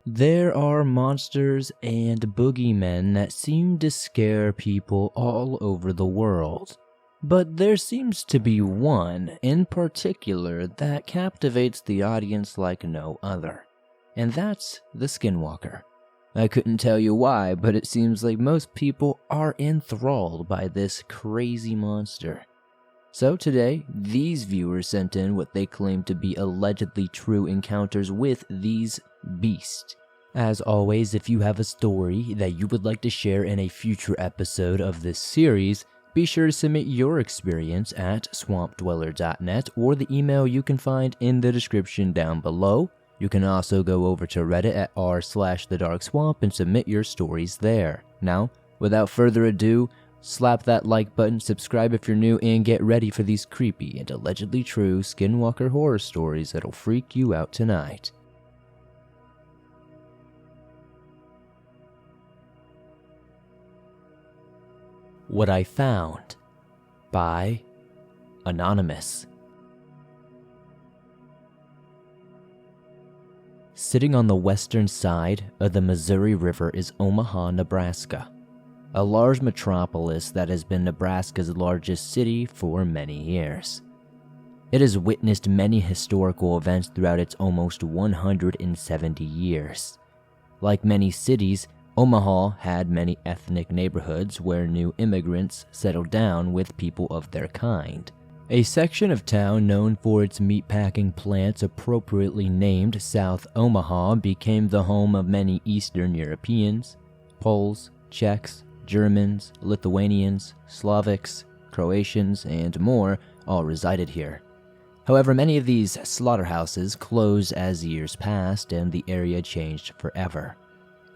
There are monsters and boogeymen that seem to scare people all over the world. But there seems to be one in particular that captivates the audience like no other. And that's the Skinwalker. I couldn't tell you why, but it seems like most people are enthralled by this crazy monster. So today, these viewers sent in what they claim to be allegedly true encounters with these beasts. As always, if you have a story that you would like to share in a future episode of this series, be sure to submit your experience at swampdweller.net or the email you can find in the description down below. You can also go over to Reddit at r/thedarkswamp and submit your stories there. Now, without further ado, slap that like button, subscribe if you're new, and get ready for these creepy and allegedly true Skinwalker horror stories that'll freak you out tonight. What I Found by Anonymous. Sitting on the western side of the Missouri River is Omaha, Nebraska, a large metropolis that has been Nebraska's largest city for many years. It has witnessed many historical events throughout its almost 170 years. Like many cities, Omaha had many ethnic neighborhoods where new immigrants settled down with people of their kind. A section of town known for its meatpacking plants, appropriately named South Omaha, became the home of many Eastern Europeans, Poles, Czechs, Germans, Lithuanians, Slavics, Croatians, and more all resided here. However, many of these slaughterhouses closed as years passed and the area changed forever.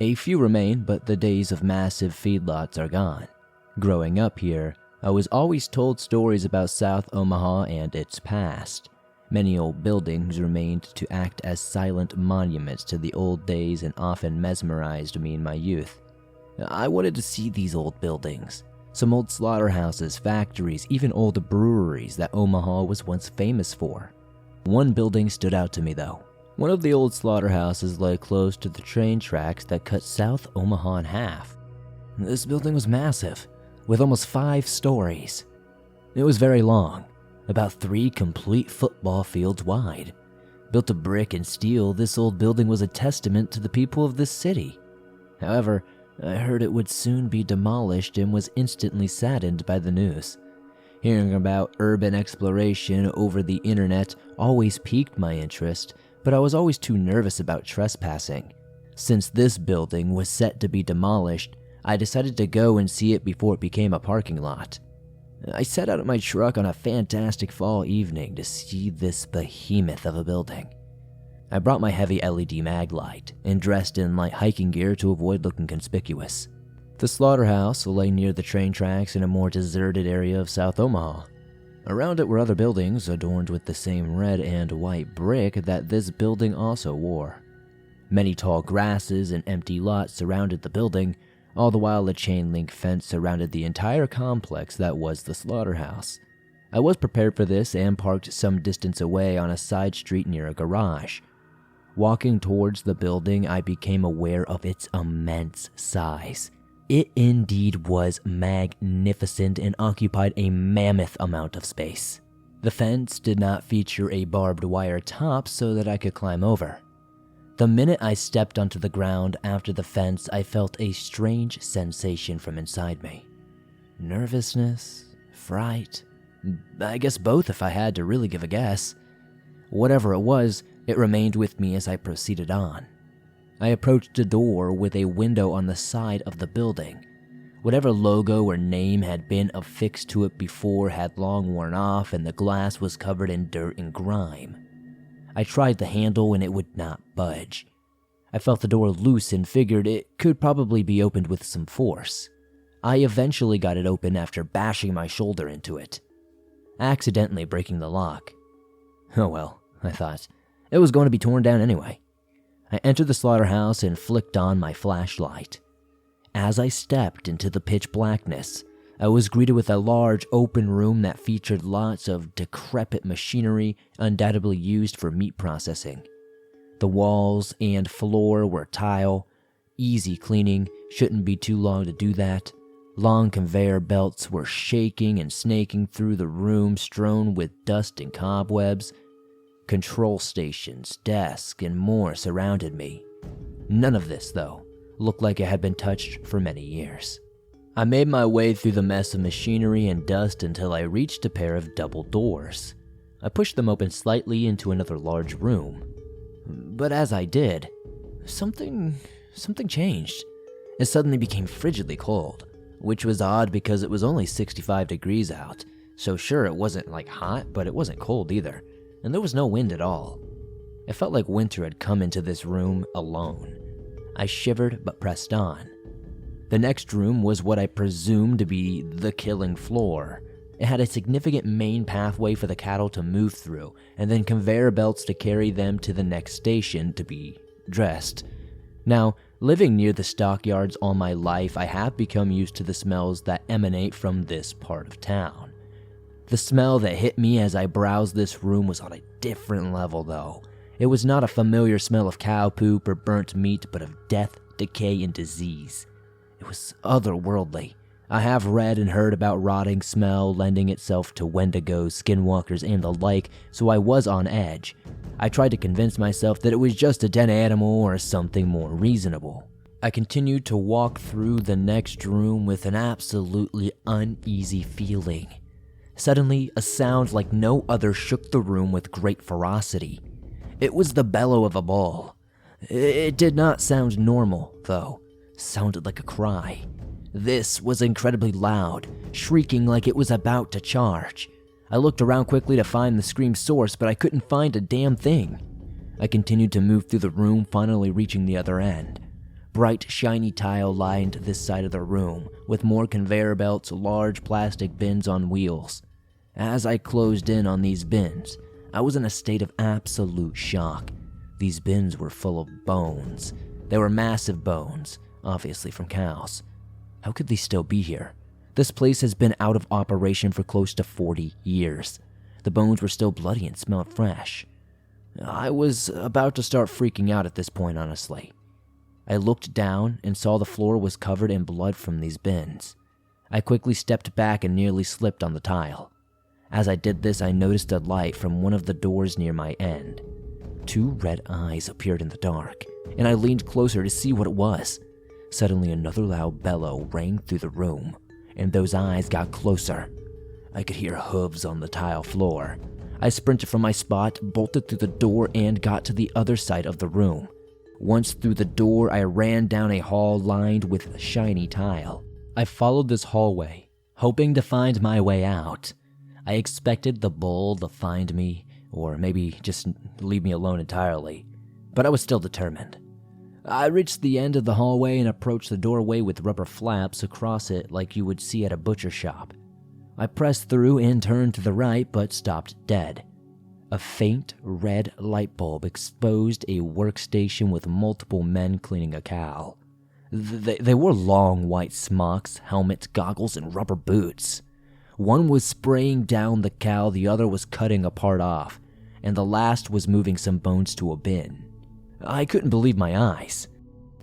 A few remain, but the days of massive feedlots are gone. Growing up here, I was always told stories about South Omaha and its past. Many old buildings remained to act as silent monuments to the old days and often mesmerized me in my youth. I wanted to see these old buildings. Some old slaughterhouses, factories, even old breweries that Omaha was once famous for. One building stood out to me though. One of the old slaughterhouses lay close to the train tracks that cut South Omaha in half. This building was massive, with almost 5 stories. It was very long, about 3 complete football fields wide. Built of brick and steel, this old building was a testament to the people of this city. However, I heard it would soon be demolished and was instantly saddened by the news. Hearing about urban exploration over the internet always piqued my interest, but I was always too nervous about trespassing. Since this building was set to be demolished, I decided to go and see it before it became a parking lot. I set out of my truck on a fantastic fall evening to see this behemoth of a building. I brought my heavy LED mag light and dressed in light hiking gear to avoid looking conspicuous. The slaughterhouse lay near the train tracks in a more deserted area of South Omaha. Around it were other buildings adorned with the same red and white brick that this building also wore. Many tall grasses and empty lots surrounded the building, all the while a chain-link fence surrounded the entire complex that was the slaughterhouse. I was prepared for this and parked some distance away on a side street near a garage. Walking towards the building, I became aware of its immense size. It indeed was magnificent and occupied a mammoth amount of space. The fence did not feature a barbed wire top so that I could climb over. The minute I stepped onto the ground after the fence, I felt a strange sensation from inside me. Nervousness, fright, I guess both if I had to really give a guess. Whatever it was, it remained with me as I proceeded on. I approached a door with a window on the side of the building. Whatever logo or name had been affixed to it before had long worn off and the glass was covered in dirt and grime. I tried the handle and it would not budge. I felt the door loose and figured it could probably be opened with some force. I eventually got it open after bashing my shoulder into it, accidentally breaking the lock. Oh well, I thought. It was going to be torn down anyway. I entered the slaughterhouse and flicked on my flashlight. As I stepped into the pitch blackness, I was greeted with a large open room that featured lots of decrepit machinery undoubtedly used for meat processing. The walls and floor were tile. Easy cleaning, shouldn't be too long to do that. Long conveyor belts were shaking and snaking through the room, strewn with dust and cobwebs. Control stations, desks, and more surrounded me. None of this, though, looked like it had been touched for many years. I made my way through the mess of machinery and dust until I reached a pair of double doors. I pushed them open slightly into another large room. But as I did, something changed. It suddenly became frigidly cold, which was odd because it was only 65 degrees out. So sure, it wasn't like hot, but it wasn't cold either. And there was no wind at all. It felt like winter had come into this room alone. I shivered but pressed on. The next room was what I presumed to be the killing floor. It had a significant main pathway for the cattle to move through, and then conveyor belts to carry them to the next station to be dressed. Now, living near the stockyards all my life, I have become used to the smells that emanate from this part of town. The smell that hit me as I browsed this room was on a different level, though. It was not a familiar smell of cow poop or burnt meat, but of death, decay, and disease. It was otherworldly. I have read and heard about rotting smell lending itself to wendigos, skinwalkers, and the like, so I was on edge. I tried to convince myself that it was just a dead animal or something more reasonable. I continued to walk through the next room with an absolutely uneasy feeling. Suddenly, a sound like no other shook the room with great ferocity. It was the bellow of a bull. It did not sound normal, though. It sounded like a cry. This was incredibly loud, shrieking like it was about to charge. I looked around quickly to find the scream's source, but I couldn't find a damn thing. I continued to move through the room, finally reaching the other end. Bright, shiny tile lined this side of the room, with more conveyor belts, large plastic bins on wheels. As I closed in on these bins, I was in a state of absolute shock. These bins were full of bones. They were massive bones, obviously from cows. How could these still be here? This place has been out of operation for close to 40 years. The bones were still bloody and smelled fresh. I was about to start freaking out at this point, honestly. I looked down and saw the floor was covered in blood from these bins. I quickly stepped back and nearly slipped on the tile. As I did this, I noticed a light from one of the doors near my end. 2 red eyes appeared in the dark, and I leaned closer to see what it was. Suddenly, another loud bellow rang through the room, and those eyes got closer. I could hear hooves on the tile floor. I sprinted from my spot, bolted through the door, and got to the other side of the room. Once through the door, I ran down a hall lined with shiny tile. I followed this hallway, hoping to find my way out. I expected the bull to find me, or maybe just leave me alone entirely, but I was still determined. I reached the end of the hallway and approached the doorway with rubber flaps across it like you would see at a butcher shop. I pressed through and turned to the right, but stopped dead. A faint red light bulb exposed a workstation with multiple men cleaning a cow. They wore long white smocks, helmets, goggles, and rubber boots. One was spraying down the cow, the other was cutting a part off, and the last was moving some bones to a bin. I couldn't believe my eyes.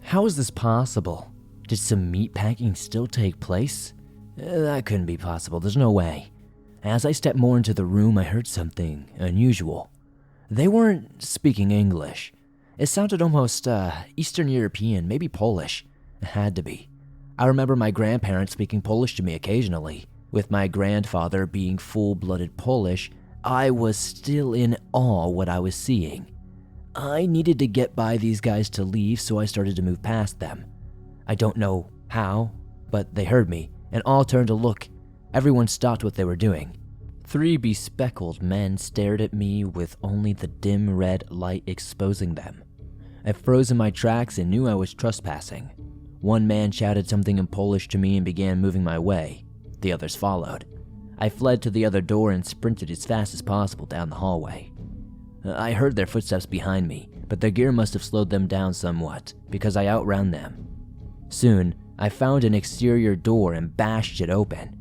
How is this possible? Did some meat packing still take place? That couldn't be possible, there's no way. As I stepped more into the room, I heard something unusual. They weren't speaking English. It sounded almost Eastern European, maybe Polish. It had to be. I remember my grandparents speaking Polish to me occasionally. With my grandfather being full-blooded Polish, I was still in awe what I was seeing. I needed to get by these guys to leave, so I started to move past them. I don't know how, but they heard me, and all turned to look. Everyone stopped what they were doing. 3 bespectacled men stared at me with only the dim red light exposing them. I froze in my tracks and knew I was trespassing. One man shouted something in Polish to me and began moving my way. The others followed. I fled to the other door and sprinted as fast as possible down the hallway. I heard their footsteps behind me, but their gear must have slowed them down somewhat, because I outran them. Soon, I found an exterior door and bashed it open.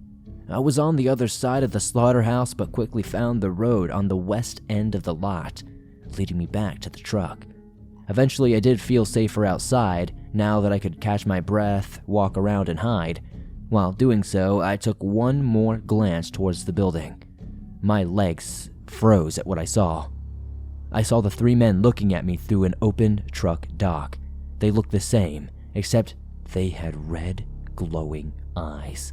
I was on the other side of the slaughterhouse, but quickly found the road on the west end of the lot, leading me back to the truck. Eventually, I did feel safer outside now that I could catch my breath, walk around, and hide. While doing so, I took one more glance towards the building. My legs froze at what I saw. I saw the 3 men looking at me through an open truck dock. They looked the same, except they had red, glowing eyes.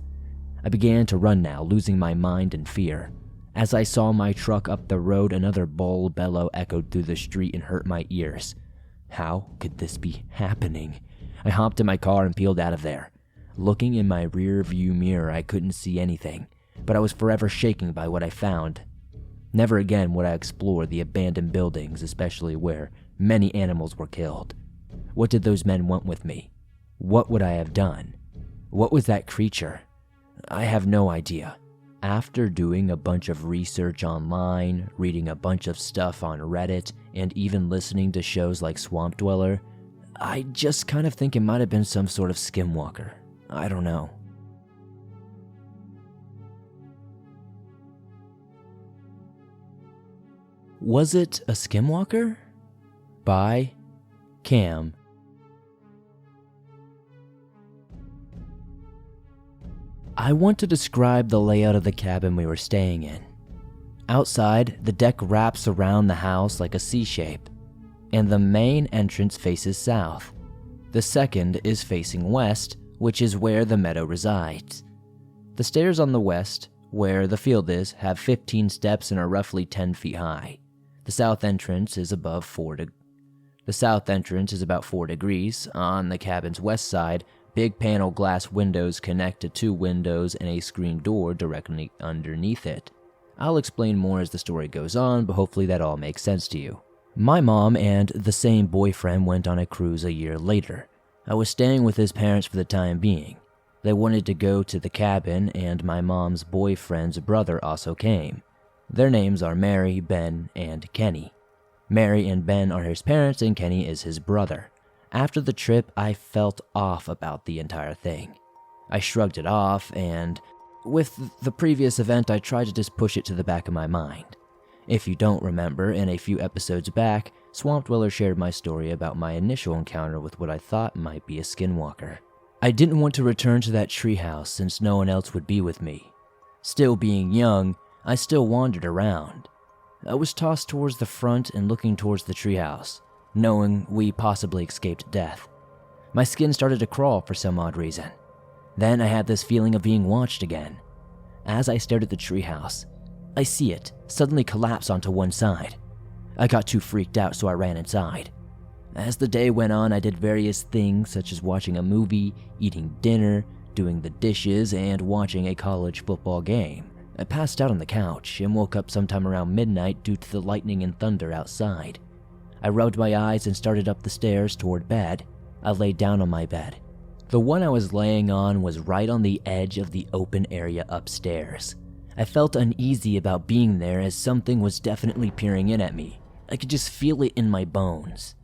I began to run now, losing my mind in fear. As I saw my truck up the road, another bull bellow echoed through the street and hurt my ears. How could this be happening? I hopped in my car and peeled out of there. Looking in my rear view mirror, I couldn't see anything, but I was forever shaken by what I found. Never again would I explore the abandoned buildings, especially where many animals were killed. What did those men want with me? What would I have done? What was that creature? I have no idea. After doing a bunch of research online, reading a bunch of stuff on Reddit, and even listening to shows like Swamp Dweller, I just kind of think it might have been some sort of skinwalker. I don't know. Was It a Skinwalker? By Cam. I want to describe the layout of the cabin we were staying in. Outside, the deck wraps around the house like a C shape, and the main entrance faces south. The second is facing west, which is where the meadow resides. The stairs on the west, where the field is, have 15 steps and are roughly 10 feet high. The south entrance is about 4 degrees. On the cabin's west side, big panel glass windows connect to 2 windows and a screen door directly underneath it. I'll explain more as the story goes on, but hopefully that all makes sense to you. My mom and the same boyfriend went on a cruise a year later. I was staying with his parents for the time being. They wanted to go to the cabin, and my mom's boyfriend's brother also came. Their names are Mary, Ben, and Kenny. Mary and Ben are his parents, and Kenny is his brother. After the trip, I felt off about the entire thing. I shrugged it off, and with the previous event, I tried to just push it to the back of my mind. If you don't remember, in a few episodes back, Swamp Dweller shared my story about my initial encounter with what I thought might be a skinwalker. I didn't want to return to that treehouse since no one else would be with me. Still being young, I still wandered around. I was tossed towards the front and looking towards the treehouse, knowing we possibly escaped death. My skin started to crawl for some odd reason. Then I had this feeling of being watched again. As I stared at the treehouse, I see it suddenly collapse onto one side. I got too freaked out, so I ran inside. As the day went on, I did various things such as watching a movie, eating dinner, doing the dishes, and watching a college football game. I passed out on the couch and woke up sometime around midnight due to the lightning and thunder outside. I rubbed my eyes and started up the stairs toward bed. I laid down on my bed. The one I was laying on was right on the edge of the open area upstairs. I felt uneasy about being there as something was definitely peering in at me. I could just feel it in my bones.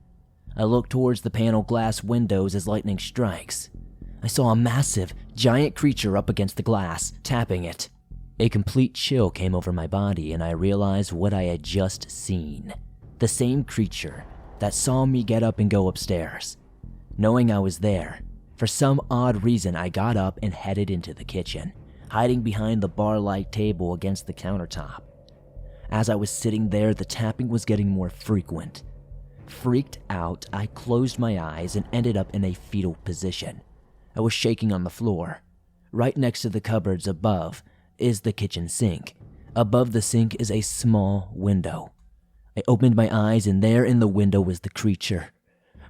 I looked towards the panel glass windows as lightning strikes. I saw a massive, giant creature up against the glass, tapping it. A complete chill came over my body and I realized what I had just seen. The same creature that saw me get up and go upstairs. Knowing I was there, for some odd reason I got up and headed into the kitchen, hiding behind the bar-like table against the countertop. As I was sitting there, the tapping was getting more frequent. Freaked out, I closed my eyes and ended up in a fetal position. I was shaking on the floor. Right next to the cupboards above is the kitchen sink. Above the sink is a small window. I opened my eyes and there in the window was the creature.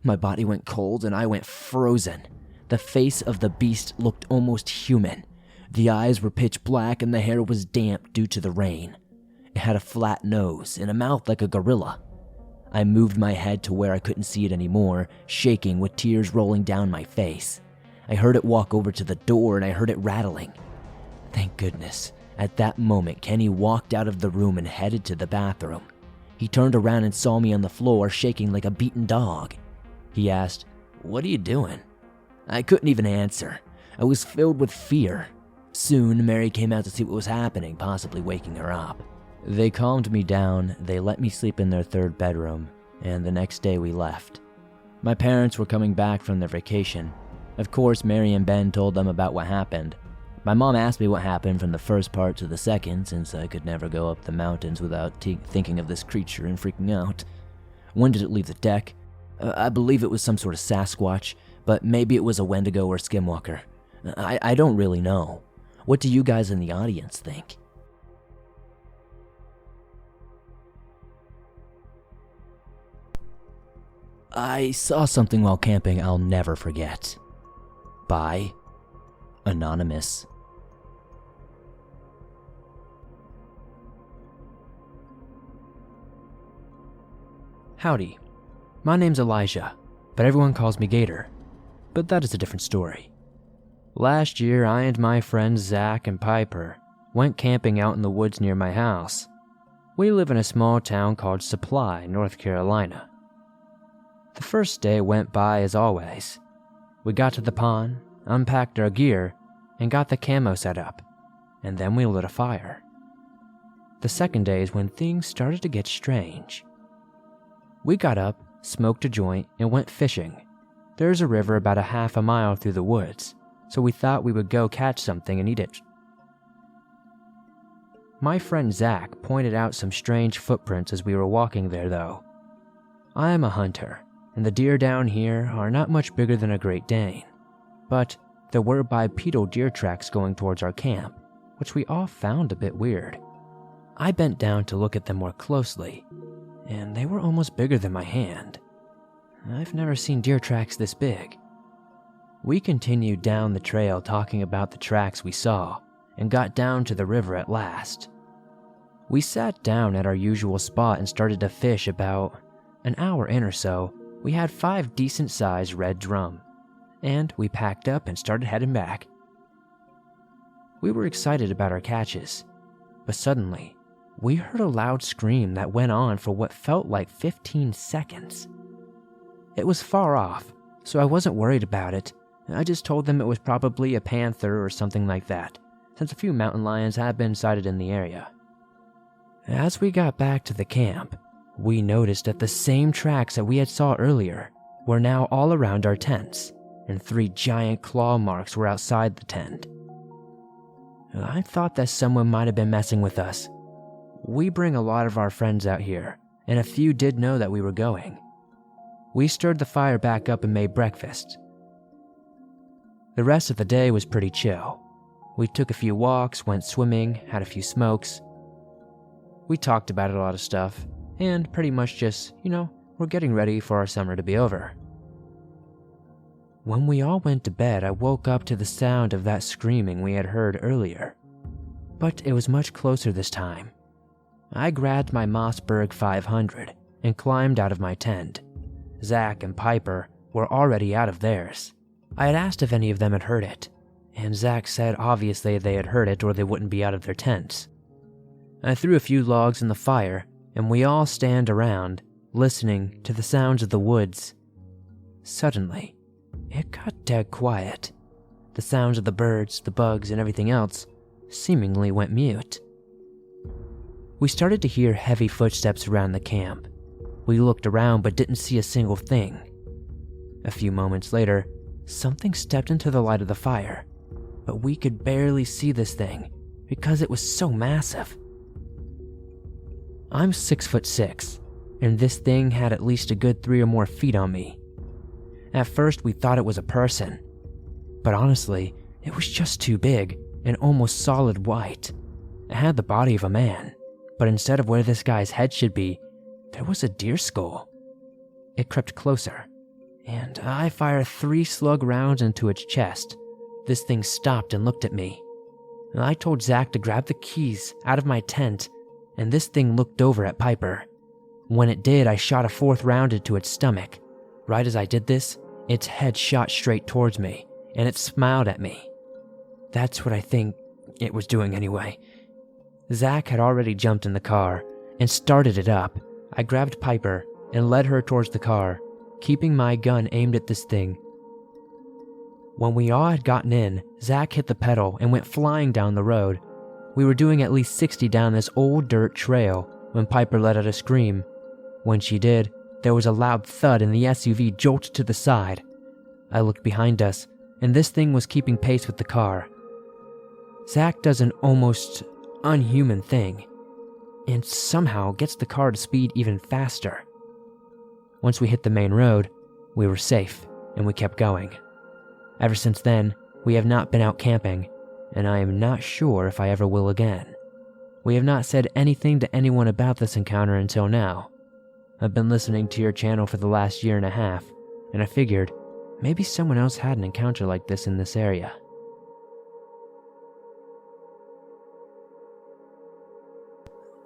My body went cold and I went frozen. The face of the beast looked almost human. The eyes were pitch black and the hair was damp due to the rain. It had a flat nose and a mouth like a gorilla. I moved my head to where I couldn't see it anymore, shaking with tears rolling down my face. I heard it walk over to the door and I heard it rattling. Thank goodness. At that moment, Kenny walked out of the room and headed to the bathroom. He turned around and saw me on the floor, shaking like a beaten dog. He asked, "What are you doing?" I couldn't even answer. I was filled with fear. Soon, Mary came out to see what was happening, possibly waking her up. They calmed me down, they let me sleep in their third bedroom, and the next day we left. My parents were coming back from their vacation. Of course, Mary and Ben told them about what happened. My mom asked me what happened from the first part to the second, since I could never go up the mountains without thinking of this creature and freaking out. When did it leave the deck? I believe it was some sort of Sasquatch, but maybe it was a Wendigo or Skinwalker. I don't really know. What do you guys in the audience think? I saw something while camping I'll never forget. By Anonymous. Howdy, my name's Elijah, but everyone calls me Gator. But that is a different story. Last year, I and my friends Zach and Piper went camping out in the woods near my house. We live in a small town called Supply, North Carolina. The first day went by as always. We got to the pond, unpacked our gear, and got the camo set up, and then we lit a fire. The second day is when things started to get strange. We got up, smoked a joint, and went fishing. There's a river about a half a mile through the woods, so we thought we would go catch something and eat it. My friend Zach pointed out some strange footprints as we were walking there though. I am a hunter, and the deer down here are not much bigger than a Great Dane, but there were bipedal deer tracks going towards our camp, which we all found a bit weird. I bent down to look at them more closely, and they were almost bigger than my hand. I've never seen deer tracks this big. We continued down the trail talking about the tracks we saw, and got down to the river at last. We sat down at our usual spot and started to fish. About an hour in or so, we had 5 decent-sized red drum, and we packed up and started heading back. We were excited about our catches, but suddenly, we heard a loud scream that went on for what felt like 15 seconds. It was far off, so I wasn't worried about it. I just told them it was probably a panther or something like that, since a few mountain lions had been sighted in the area. As we got back to the camp, we noticed that the same tracks that we had saw earlier were now all around our tents, and 3 giant claw marks were outside the tent. I thought that someone might have been messing with us. We bring a lot of our friends out here, and a few did know that we were going. We stirred the fire back up and made breakfast. The rest of the day was pretty chill. We took a few walks, went swimming, had a few smokes. We talked about a lot of stuff, and pretty much just, we're getting ready for our summer to be over. When we all went to bed, I woke up to the sound of that screaming we had heard earlier. But it was much closer this time. I grabbed my Mossberg 500 and climbed out of my tent. Zach and Piper were already out of theirs. I had asked if any of them had heard it, and Zach said obviously they had heard it or they wouldn't be out of their tents. I threw a few logs in the fire, and we all stand around, listening to the sounds of the woods. Suddenly, it got dead quiet. The sounds of the birds, the bugs, and everything else seemingly went mute. We started to hear heavy footsteps around the camp. We looked around but didn't see a single thing. A few moments later, something stepped into the light of the fire, but we could barely see this thing because it was so massive. I'm 6'6", and this thing had at least a good 3 or more feet on me. At first we thought it was a person, but honestly, it was just too big and almost solid white. It had the body of a man, but instead of where this guy's head should be, there was a deer skull. It crept closer, and I fired 3 slug rounds into its chest. This thing stopped and looked at me. I told Zach to grab the keys out of my tent, and this thing looked over at Piper. When it did, I shot a 4th round into its stomach. Right as I did this, its head shot straight towards me, and it smiled at me. That's what I think it was doing anyway. Zach had already jumped in the car and started it up. I grabbed Piper and led her towards the car, keeping my gun aimed at this thing. When we all had gotten in, Zach hit the pedal and went flying down the road. We were doing at least 60 down this old dirt trail when Piper let out a scream. When she did, there was a loud thud and the SUV jolted to the side. I looked behind us, and this thing was keeping pace with the car. Zach does an almost unhuman thing, and somehow gets the car to speed even faster. Once we hit the main road, we were safe, and we kept going. Ever since then, we have not been out camping, and I am not sure if I ever will again. We have not said anything to anyone about this encounter until now. I've been listening to your channel for the last year and a half, and I figured maybe someone else had an encounter like this in this area.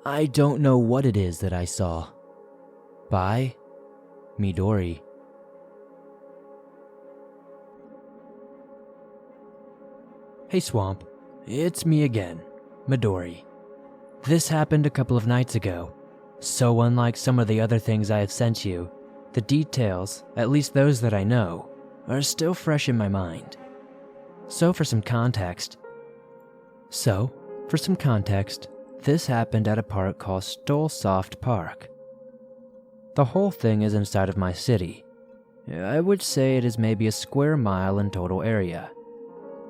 I don't know what it is that I saw. By Midori. Hey Swamp, it's me again, Midori. This happened a couple of nights ago. So unlike some of the other things I have sent you, the details, at least those that I know, are still fresh in my mind. So for some context, this happened at a park called Stolsoft Park. The whole thing is inside of my city. I would say it is maybe a square mile in total area.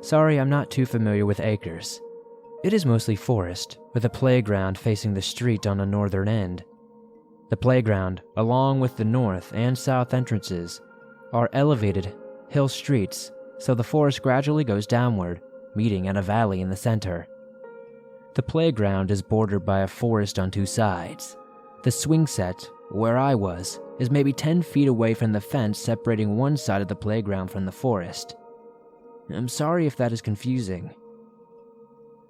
Sorry, I'm not too familiar with acres. It is mostly forest, with a playground facing the street on the northern end. The playground, along with the north and south entrances, are elevated hill streets, so the forest gradually goes downward, meeting at a valley in the center. The playground is bordered by a forest on two sides. The swing set, where I was, is maybe 10 feet away from the fence separating one side of the playground from the forest. I'm sorry if that is confusing.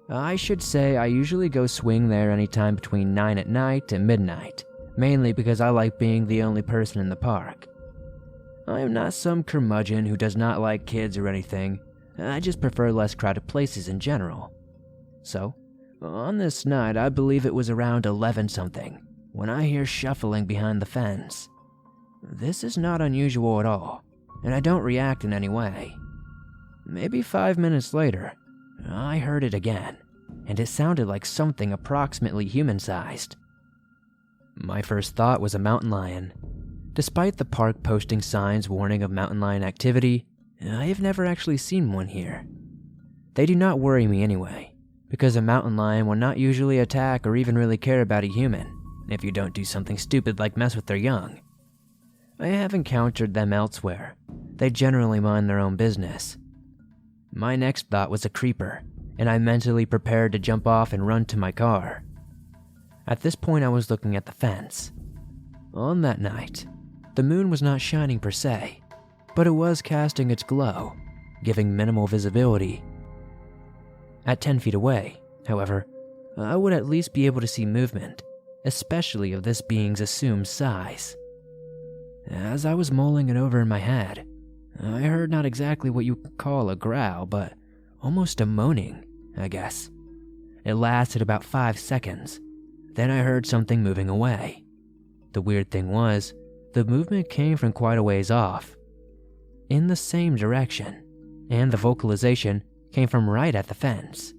I should say I usually go swing there anytime between 9 at night and midnight, mainly because I like being the only person in the park. I am not some curmudgeon who does not like kids or anything. I just prefer less crowded places in general. So, on this night, I believe it was around 11-something, when I hear shuffling behind the fence. This is not unusual at all, and I don't react in any way. Maybe 5 minutes later, I heard it again, and it sounded like something approximately human-sized. My first thought was a mountain lion. Despite the park posting signs warning of mountain lion activity, I have never actually seen one here. They do not worry me anyway, because a mountain lion will not usually attack or even really care about a human, if you don't do something stupid like mess with their young. I have encountered them elsewhere. They generally mind their own business. My next thought was a creeper, and I mentally prepared to jump off and run to my car. At this point I was looking at the fence. On that night, the moon was not shining per se, but it was casting its glow, giving minimal visibility. At 10 feet away, however, I would at least be able to see movement, especially of this being's assumed size. As I was mulling it over in my head, I heard not exactly what you call a growl, but almost a moaning, I guess. It lasted about 5 seconds. Then I heard something moving away. The weird thing was, the movement came from quite a ways off, in the same direction, and the vocalization came from right at the fence,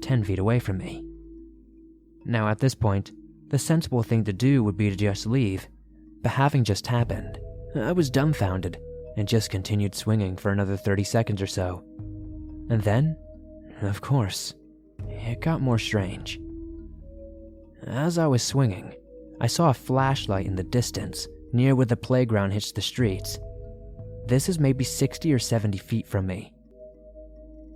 10 feet away from me. Now at this point, the sensible thing to do would be to just leave, but having just happened, I was dumbfounded and just continued swinging for another 30 seconds or so. And then, of course, it got more strange. As I was swinging, I saw a flashlight in the distance near where the playground hits the streets. This is maybe 60 or 70 feet from me.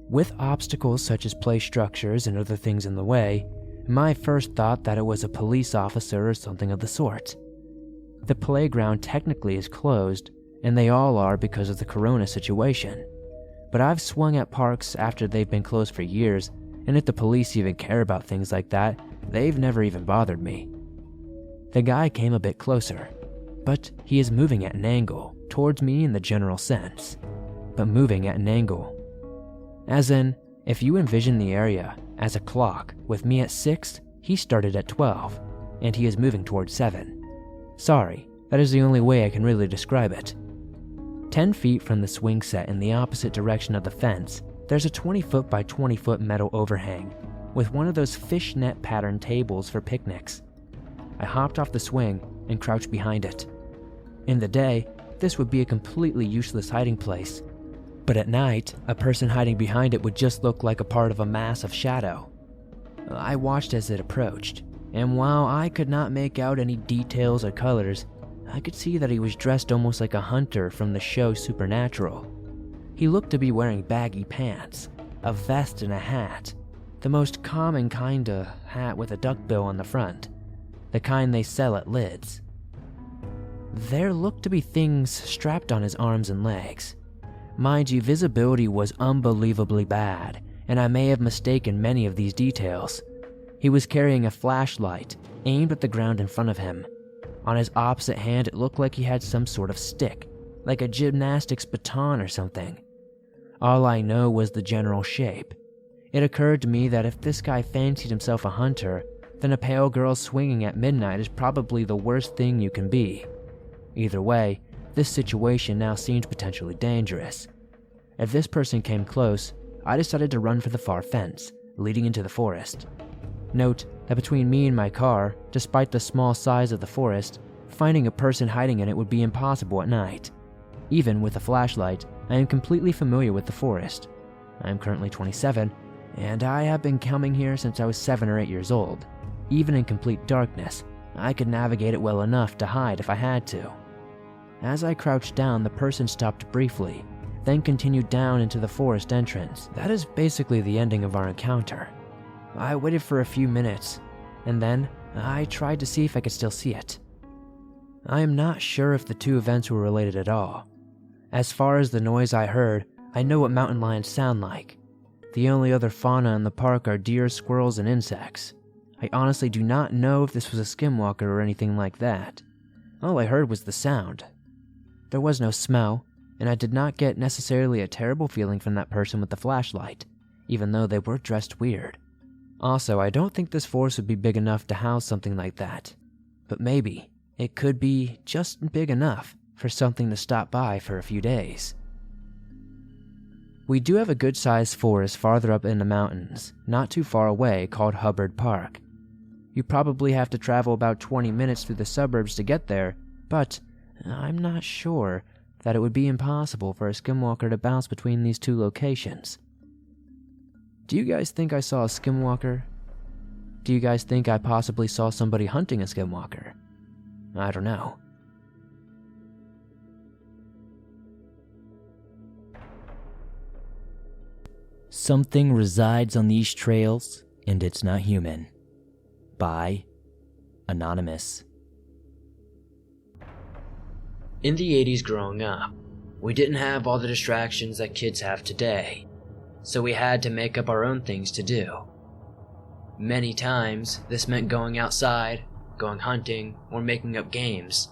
With obstacles such as play structures and other things in the way, my first thought that it was a police officer or something of the sort. The playground technically is closed, and they all are because of the corona situation. But I've swung at parks after they've been closed for years, and if the police even care about things like that, they've never even bothered me. The guy came a bit closer, but he is moving at an angle towards me in the general sense, but moving at an angle. As in, if you envision the area as a clock with me at 6, he started at 12, and he is moving towards 7. Sorry, that is the only way I can really describe it. 10 feet from the swing set in the opposite direction of the fence, there's a 20-foot by 20-foot metal overhang with one of those fishnet pattern tables for picnics. I hopped off the swing and crouched behind it. In the day, this would be a completely useless hiding place, but at night, a person hiding behind it would just look like a part of a massive shadow. I watched as it approached, and while I could not make out any details or colors, I could see that he was dressed almost like a hunter from the show Supernatural. He looked to be wearing baggy pants, a vest and a hat, the most common kinda hat with a duckbill on the front, the kind they sell at Lids. There looked to be things strapped on his arms and legs. Mind you, visibility was unbelievably bad, and I may have mistaken many of these details. He was carrying a flashlight, aimed at the ground in front of him. On his opposite hand, it looked like he had some sort of stick, like a gymnastics baton or something. All I know was the general shape. It occurred to me that if this guy fancied himself a hunter, then a pale girl swinging at midnight is probably the worst thing you can be. Either way, this situation now seemed potentially dangerous. If this person came close, I decided to run for the far fence, leading into the forest. Note that between me and my car, despite the small size of the forest, finding a person hiding in it would be impossible at night. Even with a flashlight, I am completely familiar with the forest. I am currently 27, and I have been coming here since I was 7 or 8 years old. Even in complete darkness, I could navigate it well enough to hide if I had to. As I crouched down, the person stopped briefly, then continued down into the forest entrance. That is basically the ending of our encounter. I waited for a few minutes, and then I tried to see if I could still see it. I am not sure if the two events were related at all. As far as the noise I heard, I know what mountain lions sound like. The only other fauna in the park are deer, squirrels, and insects. I honestly do not know if this was a skinwalker or anything like that. All I heard was the sound. There was no smell, and I did not get necessarily a terrible feeling from that person with the flashlight, even though they were dressed weird. Also, I don't think this forest would be big enough to house something like that, but maybe it could be just big enough for something to stop by for a few days. We do have a good-sized forest farther up in the mountains, not too far away, called Hubbard Park. You probably have to travel about 20 minutes through the suburbs to get there, but I'm not sure that it would be impossible for a skinwalker to bounce between these two locations. Do you guys think I saw a skinwalker? Do you guys think I possibly saw somebody hunting a skinwalker? I don't know. Something resides on these trails, and it's not human. By Anonymous. In the 80s growing up, we didn't have all the distractions that kids have today, so we had to make up our own things to do. Many times, this meant going outside, going hunting, or making up games.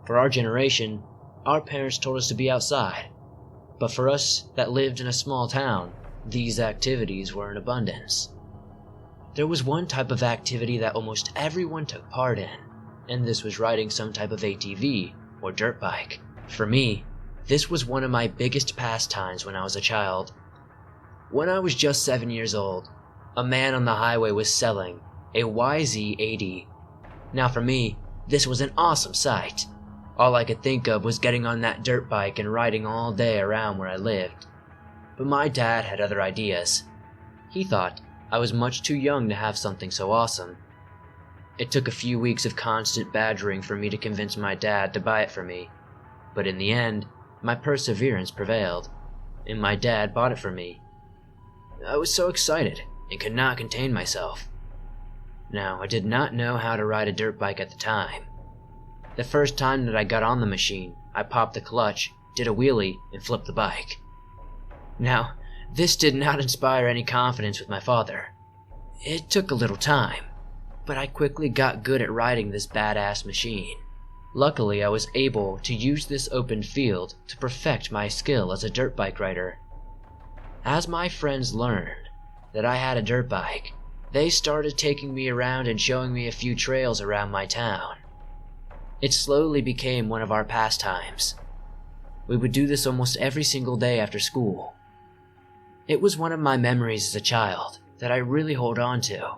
For our generation, our parents told us to be outside, but for us that lived in a small town, these activities were in abundance. There was one type of activity that almost everyone took part in, and this was riding some type of ATV or dirt bike. For me, this was one of my biggest pastimes when I was a child. When I was just 7 years old, a man on the highway was selling a YZ80. Now for me, this was an awesome sight. All I could think of was getting on that dirt bike and riding all day around where I lived. But my dad had other ideas. He thought I was much too young to have something so awesome. It took a few weeks of constant badgering for me to convince my dad to buy it for me, but in the end, my perseverance prevailed, and my dad bought it for me. I was so excited and could not contain myself. Now, I did not know how to ride a dirt bike at the time. The first time that I got on the machine, I popped the clutch, did a wheelie, and flipped the bike. Now, this did not inspire any confidence with my father. It took a little time, but I quickly got good at riding this badass machine. Luckily, I was able to use this open field to perfect my skill as a dirt bike rider. As my friends learned that I had a dirt bike, they started taking me around and showing me a few trails around my town. It slowly became one of our pastimes. We would do this almost every single day after school. It was one of my memories as a child that I really hold on to.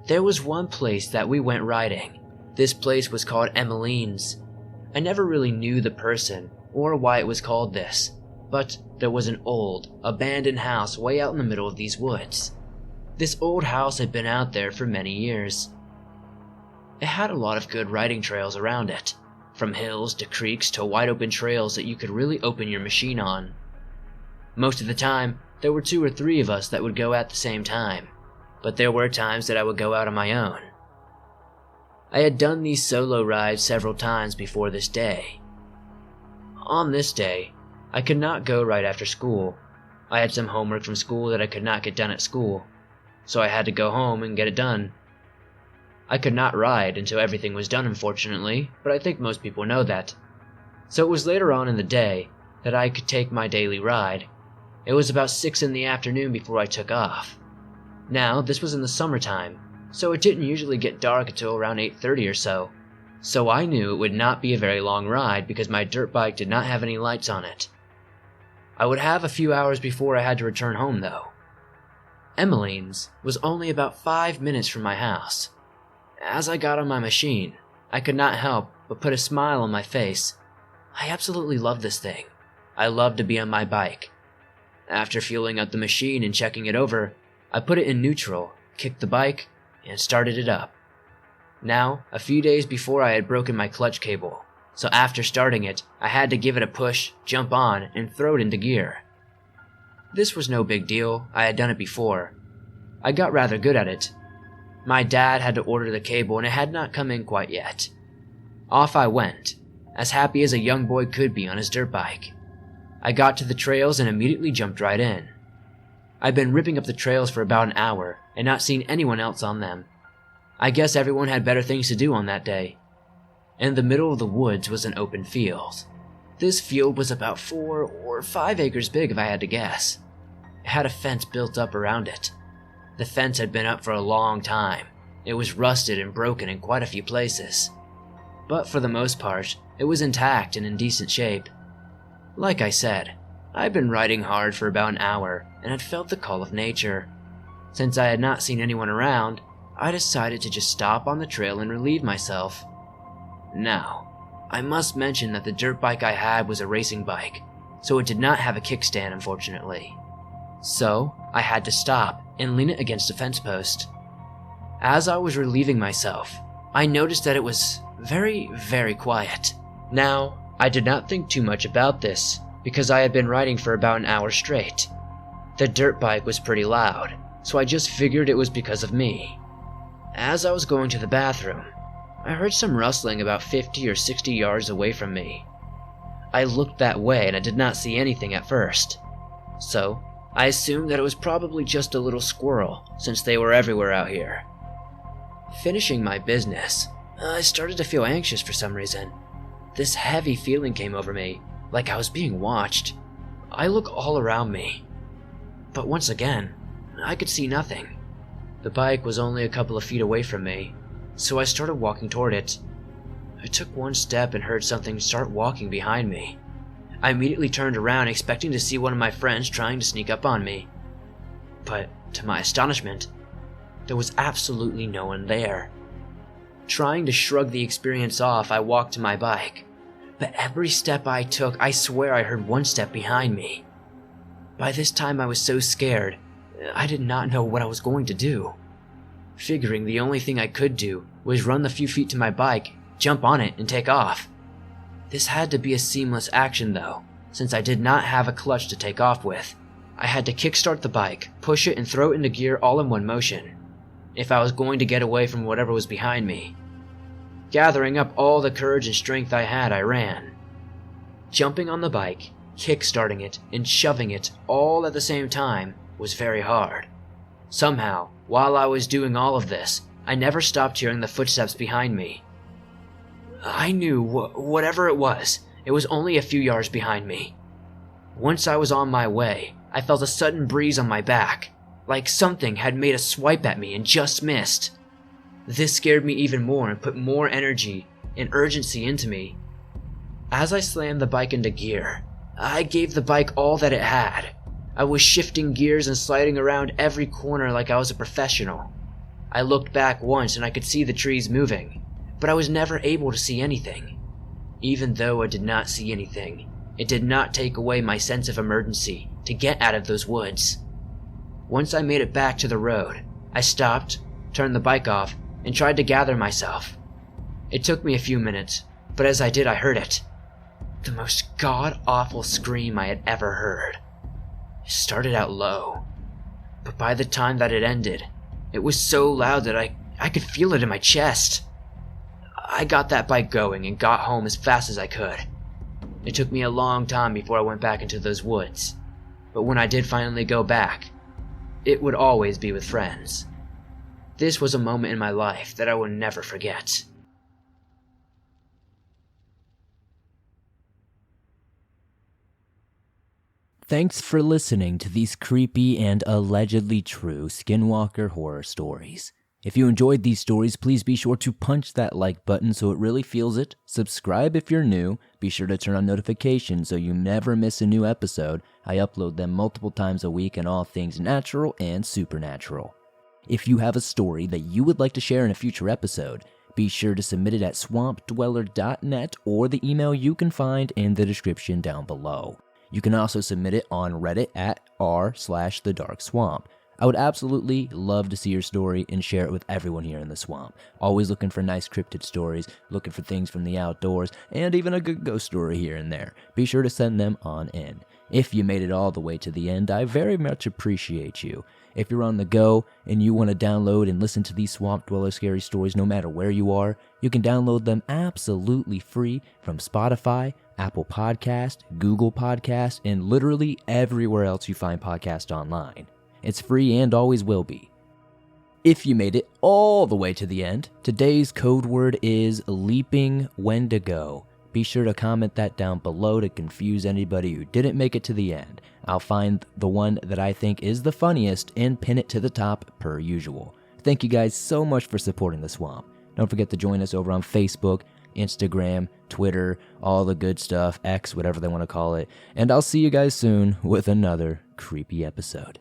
There was one place that we went riding. This place was called Emmeline's. I never really knew the person or why it was called this, but there was an old, abandoned house way out in the middle of these woods. This old house had been out there for many years. It had a lot of good riding trails around it, from hills to creeks to wide open trails that you could really open your machine on. Most of the time, there were 2 or 3 of us that would go at the same time, but there were times that I would go out on my own. I had done these solo rides several times before this day. On this day, I could not go right after school. I had some homework from school that I could not get done at school, so I had to go home and get it done. I could not ride until everything was done, unfortunately, but I think most people know that. So it was later on in the day that I could take my daily ride. It was about 6 in the afternoon before I took off. Now, this was in the summertime, so it didn't usually get dark until around 8:30 or so. So I knew it would not be a very long ride because my dirt bike did not have any lights on it. I would have a few hours before I had to return home though. Emmeline's was only about 5 minutes from my house. As I got on my machine, I could not help but put a smile on my face. I absolutely love this thing. I love to be on my bike. After fueling up the machine and checking it over, I put it in neutral, kicked the bike, and started it up. Now, a few days before I had broken my clutch cable, so after starting it, I had to give it a push, jump on, and throw it into gear. This was no big deal, I had done it before. I got rather good at it. My dad had to order the cable and it had not come in quite yet. Off I went, as happy as a young boy could be on his dirt bike. I got to the trails and immediately jumped right in. I'd been ripping up the trails for about an hour and not seen anyone else on them. I guess everyone had better things to do on that day. In the middle of the woods was an open field. This field was about 4 or 5 acres big if I had to guess. It had a fence built up around it. The fence had been up for a long time. It was rusted and broken in quite a few places. But for the most part, it was intact and in decent shape. Like I said, I'd been riding hard for about an hour and had felt the call of nature. Since I had not seen anyone around, I decided to just stop on the trail and relieve myself. Now, I must mention that the dirt bike I had was a racing bike, so it did not have a kickstand, unfortunately. So, I had to stop and lean it against a fence post. As I was relieving myself, I noticed that it was very, very quiet. Now, I did not think too much about this, because I had been riding for about an hour straight. The dirt bike was pretty loud, so I just figured it was because of me. As I was going to the bathroom, I heard some rustling about 50 or 60 yards away from me. I looked that way and I did not see anything at first. So, I assumed that it was probably just a little squirrel, since they were everywhere out here. Finishing my business, I started to feel anxious for some reason. This heavy feeling came over me, like I was being watched. I looked all around me, but once again, I could see nothing. The bike was only a couple of feet away from me, so I started walking toward it. I took one step and heard something start walking behind me. I immediately turned around expecting to see one of my friends trying to sneak up on me. But, to my astonishment, there was absolutely no one there. Trying to shrug the experience off, I walked to my bike. But every step I took, I swear I heard one step behind me. By this time I was so scared, I did not know what I was going to do. Figuring the only thing I could do was run the few feet to my bike, jump on it, and take off. This had to be a seamless action though, since I did not have a clutch to take off with. I had to kickstart the bike, push it, and throw it into gear all in one motion, if I was going to get away from whatever was behind me. Gathering up all the courage and strength I had, I ran. Jumping on the bike, kickstarting it, and shoving it all at the same time was very hard. Somehow, while I was doing all of this, I never stopped hearing the footsteps behind me. I knew whatever it was only a few yards behind me. Once I was on my way, I felt a sudden breeze on my back, like something had made a swipe at me and just missed. This scared me even more and put more energy and urgency into me. As I slammed the bike into gear, I gave the bike all that it had. I was shifting gears and sliding around every corner like I was a professional. I looked back once and I could see the trees moving, but I was never able to see anything. Even though I did not see anything, it did not take away my sense of emergency to get out of those woods. Once I made it back to the road, I stopped, turned the bike off, and tried to gather myself. It took me a few minutes, but as I did, I heard it. The most god-awful scream I had ever heard. It started out low, but by the time that it ended, it was so loud that I could feel it in my chest. I got that bike going and got home as fast as I could. It took me a long time before I went back into those woods, but when I did finally go back, it would always be with friends. This was a moment in my life that I will never forget. Thanks for listening to these creepy and allegedly true Skinwalker horror stories. If you enjoyed these stories, please be sure to punch that like button so it really feels it. Subscribe if you're new. Be sure to turn on notifications so you never miss a new episode. I upload them multiple times a week on all things natural and supernatural. If you have a story that you would like to share in a future episode, be sure to submit it at swampdweller.net or the email you can find in the description down below. You can also submit it on Reddit at r/thedarkswamp. I would absolutely love to see your story and share it with everyone here in the swamp. Always looking for nice cryptid stories, looking for things from the outdoors, and even a good ghost story here and there. Be sure to send them on in. If you made it all the way to the end, I very much appreciate you. If you're on the go and you want to download and listen to these Swamp Dweller scary stories no matter where you are, you can download them absolutely free from Spotify, Apple Podcast, Google Podcast, and literally everywhere else you find podcasts online. It's free and always will be. If you made it all the way to the end, today's code word is leaping Wendigo. Be sure to comment that down below to confuse anybody who didn't make it to the end. I'll find the one that I think is the funniest and pin it to the top per usual. Thank you guys so much for supporting the swamp. Don't forget to join us over on Facebook, Instagram, Twitter, all the good stuff, X, whatever they want to call it. And I'll see you guys soon with another creepy episode.